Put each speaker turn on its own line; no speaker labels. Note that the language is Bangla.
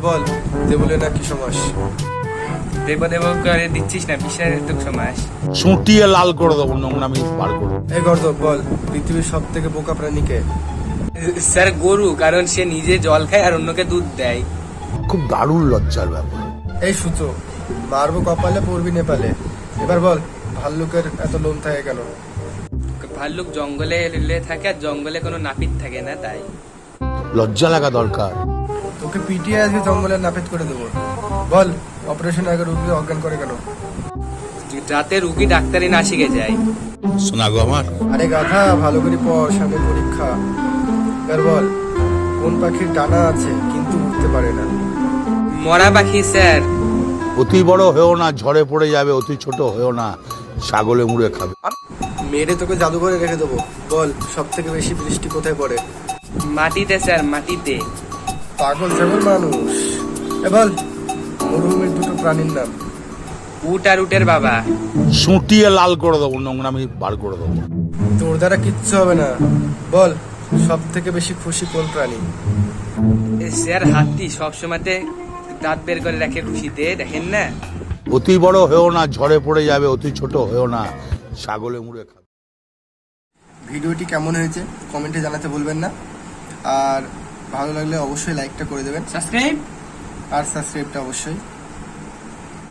বল, দেবলে না কি সমাস?
দেব করে দিচ্ছিস না, বিশ্বাসের সমাস।
চুটিয়ে লাল করে দেবো, নোংরামি বার করে।
এই গর্দব বল, পৃথিবীর সব থেকে বোকা প্রাণী কে?
স্যার গরু, কারণ সে নিজে জল খায় আর অন্যকে দুধ দেয়।
খুব দারুণ লজ্জার ব্যাপার।
এই সুতো, মারবো কপালে পড়বি নেপালে। এবার বল, ভাল্লুকের এত লোম থাকে কেন?
ভাল্লুক জঙ্গলে থাকে আর জঙ্গলে কোনো নাপিত থাকে না, তাই।
লজ্জা লাগা দরকার।
তোকে পিটিয়ে আজকে জঙ্গলের নাপিত করে দেবো। বল, অপারেশন আগে রুগীকে অজ্ঞান করে কেন?
রাতে রুগী ডাক্তারি না শিখে যায়।
শোনা গো আমার।
আরে গাধা, ভালো করে পড়, সামনে পরীক্ষা। এবার বল, কোন পাখির ডানা আছে কিন্তু উঠতে পারে না?
মরা পাখি স্যার।
অতি বড় হয়েও না, ঝড়ে পড়ে যাবে। অতি ছোট হয়েও না, ছাগলে মুড়ে খাবে।
মেরে তোকে জাদুঘরে রেখে দেবো। বল, সব থেকে বেশি বৃষ্টি কোথায় পড়ে?
মাটিতে স্যার, মাটিতে।
পাগল ছাগল মানুষ। বল, মরুভূমির দুটো প্রাণীর নাম।
উট আর উটের বাবা।
চুটিয়ে লাল করে দেবো, নোংরামি বার করে দেবো।
তোর দ্বারা কিচ্ছু হবে না। বল, সব থেকে বেশি খুশি কোন প্রাণী?
স্যার হাতি, সবসময়তে দাঁত বের করে রাখে খুশিতে, দেখেন না?
অতি বড় হয়েও না, ঝড়ে পড়ে যাবে। অতি ছোট হয়েও না, ছাগলে মুড়ে খাবে।
ভিডিওটি কেমন হয়েছে কমেন্টে জানাতে ভুলবেন না। আর ভালো লাগলে অবশ্যই লাইকটা করে দেবেন,
সাবস্ক্রাইব।
আর সাবস্ক্রাইবটা অবশ্যই।